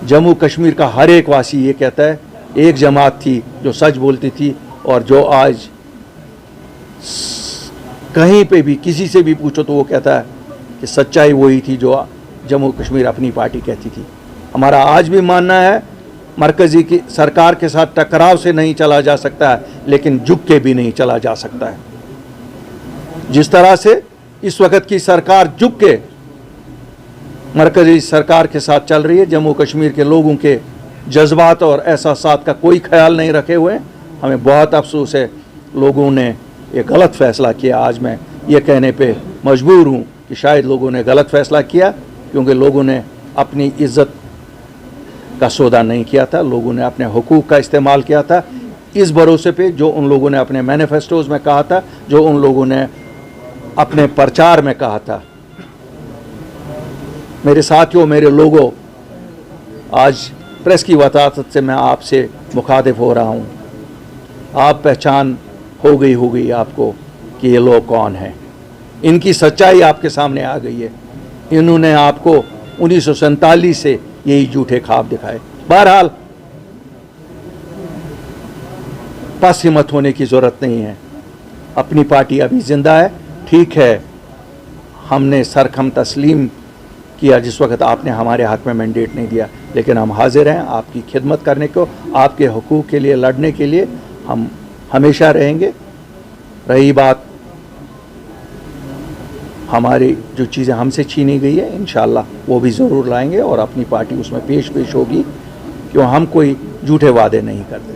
जम्मू कश्मीर का हर एक वासी ये कहता है एक जमात थी जो सच बोलती थी और जो आज कहीं पे भी किसी से भी पूछो तो वो कहता है कि सच्चाई वही थी जो जम्मू कश्मीर अपनी पार्टी कहती थी। हमारा आज भी मानना है मरकज़ी की सरकार के साथ टकराव से नहीं चला जा सकता है, लेकिन झुक के भी नहीं चला जा सकता है। जिस तरह से इस वक्त की सरकार झुक के मरकज़ी सरकार के साथ चल रही है, जम्मू कश्मीर के लोगों के जज्बात और एहसासात का कोई ख्याल नहीं रखे हुए, हमें बहुत अफसोस है। लोगों ने ये गलत फ़ैसला किया। आज मैं ये कहने पे मजबूर हूँ कि शायद लोगों ने गलत फ़ैसला किया, क्योंकि लोगों ने अपनी इज़्ज़त का सौदा नहीं किया था, लोगों ने अपने हुकूक का इस्तेमाल किया था इस भरोसे पे जो उन लोगों ने अपने मैनिफेस्टोज़ में कहा था, जो उन लोगों ने अपने प्रचार में कहा था। मेरे साथियों, मेरे लोगों, आज प्रेस की वसातत से मैं आपसे मुखातिब हो रहा हूँ। आप पहचान हो गई आपको कि ये लोग कौन हैं। इनकी सच्चाई आपके सामने आ गई है। इन्होंने आपको 1947 से यही झूठे ख्वाब दिखाए। बहरहाल बस हिम्मत होने की ज़रूरत नहीं है। अपनी पार्टी अभी ज़िंदा है। ठीक है, हमने सरखम तस्लीम किया जिस वक्त आपने हमारे हाथ में मैंडेट नहीं दिया, लेकिन हम हाजिर हैं आपकी खिदमत करने को, आपके हुकूक के लिए लड़ने के लिए हम हमेशा रहेंगे। रही बात हमारी जो चीज़ें हमसे छीनी गई है, इंशाअल्लाह वो भी ज़रूर लाएंगे और अपनी पार्टी उसमें पेश होगी, क्यों हम कोई झूठे वादे नहीं करते।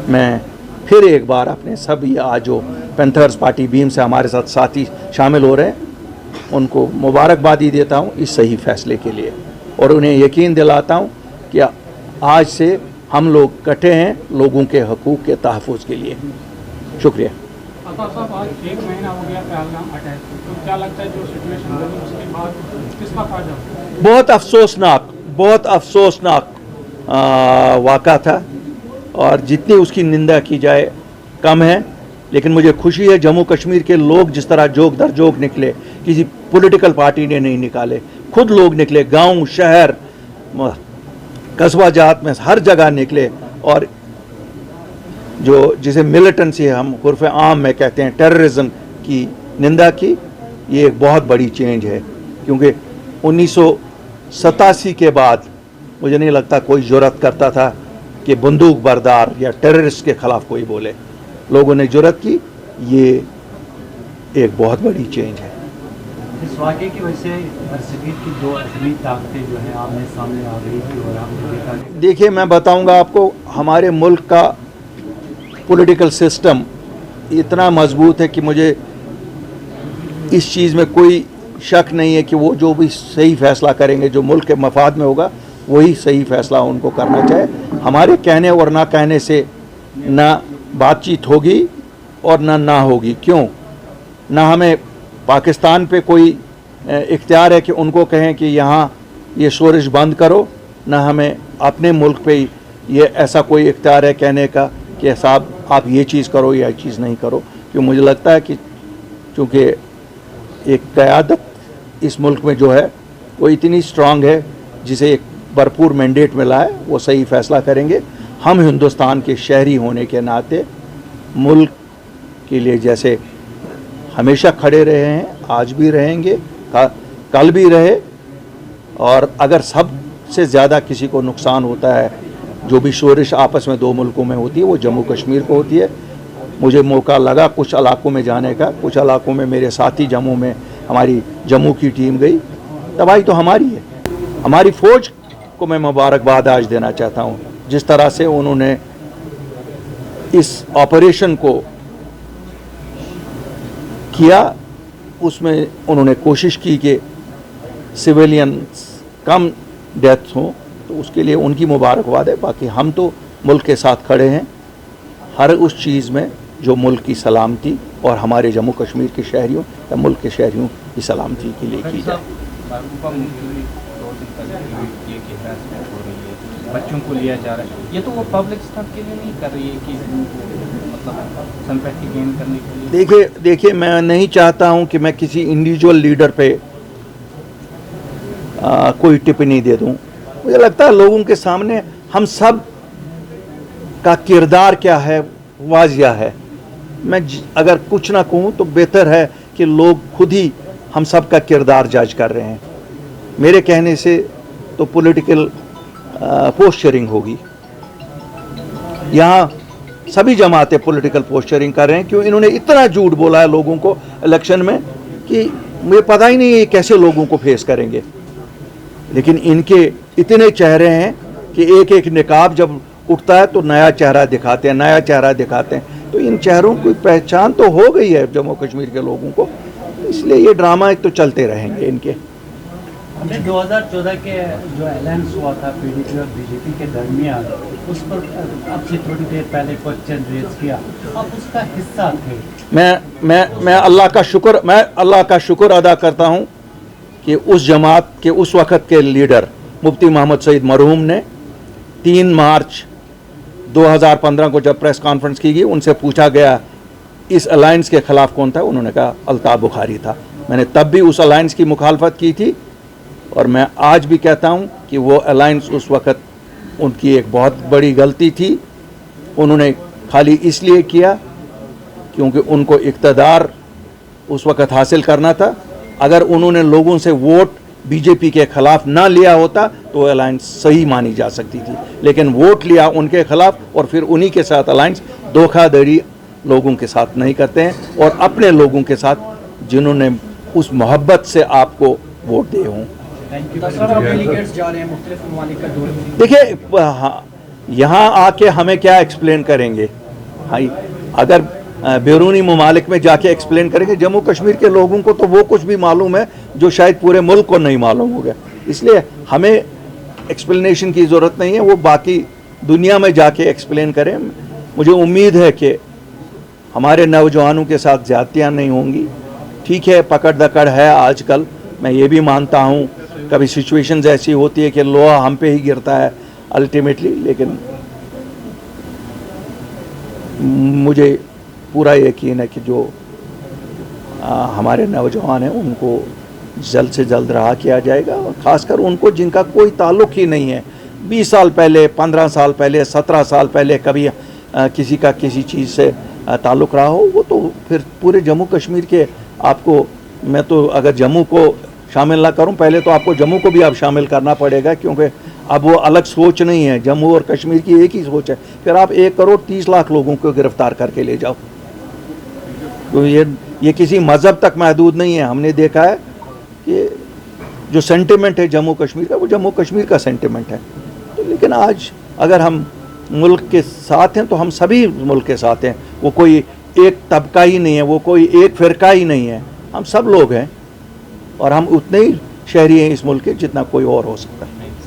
मैं फिर एक बार अपने सभी आज जो पैंथर्स पार्टी बीम से हमारे साथ साथी शामिल हो रहे हैं उनको मुबारकबादी देता हूँ इस सही फैसले के लिए, और उन्हें यकीन दिलाता हूँ कि आज से हम लोग इकट्ठे हैं लोगों के हकूक़ के तहफ़्फ़ुज़ के लिए। शुक्रिया। साहब, आज 1 महीना हो गया पहलगाम अटैक, तो क्या लगता है जो सिचुएशन बनी उसके बाद किसका फायदा? बहुत अफसोसनाक वाक़ा था, और जितनी उसकी निंदा की जाए कम है। लेकिन मुझे खुशी है जम्मू कश्मीर के लोग जिस तरह जोग दर जोग निकले, किसी पॉलिटिकल पार्टी ने नहीं निकाले, खुद लोग निकले, गांव शहर कस्बा जात में हर जगह निकले, और जो जिसे मिलिटेंसी हम उर्फ़ आम में कहते हैं टेररिज्म की निंदा की। ये एक बहुत बड़ी चेंज है, क्योंकि 1987 के बाद मुझे नहीं लगता कोई जुर्रत करता था कि बंदूक बरदार या टेररिस्ट के ख़िलाफ़ कोई बोले। लोगों ने जुर्रत की। ये एक बहुत बड़ी चेंज है। इस वाक़े की वजह से बरसगीर की दो असली ताकतें जो हैं आमने सामने आ गई थी, और आपने देखा। देखिए, मैं बताऊंगा आपको, हमारे मुल्क का पॉलिटिकल सिस्टम इतना मजबूत है कि मुझे इस चीज़ में कोई शक नहीं है कि वो जो भी सही फ़ैसला करेंगे, जो मुल्क के मफाद में होगा, वही सही फ़ैसला उनको करना चाहिए। हमारे कहने और ना कहने से ना बातचीत होगी और ना होगी। क्यों? ना हमें पाकिस्तान पे कोई इख्तियार है कि उनको कहें कि यहाँ ये शोरिश बंद करो, ना हमें अपने मुल्क पे ये ऐसा कोई इख्तियार है कहने का कि साहब आप ये चीज़ करो या चीज़ नहीं करो। क्यों? मुझे लगता है कि चूँकि एक क़यादत इस मुल्क में जो है वो इतनी स्ट्रांग है, जिसे एक भरपूर मैंडेट मिला है, वो सही फ़ैसला करेंगे। हम हिंदुस्तान के शहरी होने के नाते मुल्क के लिए जैसे हमेशा खड़े रहे हैं, आज भी रहेंगे, कल भी रहे, और अगर सबसे ज़्यादा किसी को नुकसान होता है, जो भी शोरिश आपस में दो मुल्कों में होती है, वो जम्मू कश्मीर को होती है। मुझे मौका लगा कुछ इलाकों में जाने का, कुछ इलाकों में मेरे साथी जम्मू में हमारी जम्मू की टीम गई, तबाही तो हमारी है। हमारी फ़ौज को मैं मुबारकबाद आज देना चाहता हूँ, जिस तरह से उन्होंने इस ऑपरेशन को किया, उसमें उन्होंने कोशिश की कि सिविलियंस कम डेथ हों, तो उसके लिए उनकी मुबारकबाद है। बाकी हम तो मुल्क के साथ खड़े हैं हर उस चीज़ में जो मुल्क की सलामती और हमारे जम्मू कश्मीर के शहरियों या मुल्क के शहरियों की सलामती के लिए की जाए। बच्चों को लिया जा रहा है, ये तो वो पब्लिक स्टफ के लिए नहीं कर रही है कि मतलब सिंपैथी गेन करने के लिए। देखिए, मैं नहीं चाहता हूं कि मैं किसी इंडिविजुअल लीडर पे कोई टिप्पणी दे दूं। मुझे लगता है लोगों के सामने हम सब का किरदार क्या है वाजिया है। मैं अगर कुछ ना कहूँ तो बेहतर है कि लोग खुद ही हम सब का किरदार जज कर रहे हैं। मेरे कहने से तो पॉलिटिकल पोस्चरिंग होगी। यहाँ सभी जमातें पॉलिटिकल पोस्चरिंग कर रहे हैं, क्यों इन्होंने इतना झूठ बोला है लोगों को इलेक्शन में कि मुझे पता ही नहीं है कैसे लोगों को फेस करेंगे। लेकिन इनके इतने चेहरे हैं कि एक एक निकाब जब उठता है तो नया चेहरा दिखाते हैं, नया चेहरा दिखाते हैं। तो इन चेहरों की पहचान तो हो गई है जम्मू कश्मीर के लोगों को, इसलिए ये ड्रामा एक तो चलते रहेंगे इनके। 2014 के जो अलायंस हुआ था पीडीपी और बीजेपी के दरमियान, उस पर अब से थोड़ी देर पहले क्वेश्चन रेज किया, आप उसका हिस्सा थे। मैं अल्लाह का शुक्र अदा करता हूँ कि उस जमात के उस वक़्त के लीडर मुफ्ती मोहम्मद सईद मरहूम ने 3 मार्च 2015 को जब प्रेस कॉन्फ्रेंस की गई, उनसे पूछा गया इस अलायंस के ख़िलाफ़ कौन था, उन्होंने कहा अल्ताफ़ बुखारी था। मैंने तब भी उस अलायंस की मुखालफत की थी और मैं आज भी कहता हूँ कि वो अलायंस उस वक़्त उनकी एक बहुत बड़ी गलती थी। उन्होंने खाली इसलिए किया क्योंकि उनको इक़्तिदार उस वक़्त हासिल करना था। अगर उन्होंने लोगों से वोट बीजेपी के ख़िलाफ़ ना लिया होता तो अलायंस सही मानी जा सकती थी, लेकिन वोट लिया उनके ख़िलाफ़ और फिर उन्हीं के साथ अलायंस। धोखाधड़ी लोगों के साथ नहीं करते हैं और अपने लोगों के साथ जिन्होंने उस मोहब्बत से आपको वोट दिए हों। देखिए यहाँ आके हमें क्या एक्सप्लेन करेंगे, हाँ अगर बैरूनी ममालिक में जाके एक्सप्लेन करेंगे, जम्मू कश्मीर के लोगों को तो वो कुछ भी मालूम है जो शायद पूरे मुल्क को नहीं मालूम होगा। इसलिए हमें एक्सप्लेनेशन की ज़रूरत नहीं है, वो बाकी दुनिया में जाके एक्सप्लेन करें। मुझे उम्मीद है कि हमारे नौजवानों के साथ ज़्यादतियाँ नहीं होंगी। ठीक है, पकड़ दकड़ है आजकल, मैं ये भी मानता हूँ कभी सिचुएशंस ऐसी होती है कि लोहा हम पे ही गिरता है अल्टीमेटली, लेकिन मुझे पूरा यकीन है कि जो हमारे नौजवान हैं उनको जल्द से जल्द रहा किया जाएगा, और ख़ासकर उनको जिनका कोई ताल्लुक़ ही नहीं है। 20 साल पहले, 15 साल पहले, 17 साल पहले कभी किसी का किसी चीज़ से ताल्लुक़ रहा हो, वो तो फिर पूरे जम्मू कश्मीर के आपको, मैं तो अगर जम्मू को शामिल ना करूं, पहले तो आपको जम्मू को भी अब शामिल करना पड़ेगा, क्योंकि अब वो अलग सोच नहीं है, जम्मू और कश्मीर की एक ही सोच है। फिर आप 1 करोड़ 30 लाख लोगों को गिरफ्तार करके ले जाओ, तो ये किसी मज़हब तक महदूद नहीं है। हमने देखा है कि जो सेंटिमेंट है जम्मू कश्मीर का, वो जम्मू कश्मीर का सेंटिमेंट है। तो लेकिन आज अगर हम मुल्क के साथ हैं तो हम सभी मुल्क के साथ हैं, वो कोई एक तबका ही नहीं है, वो कोई एक फ़िरका ही नहीं है, हम सब लोग हैं और हम उतने ही शहरी हैं इस मुल्क के जितना कोई और हो सकता है।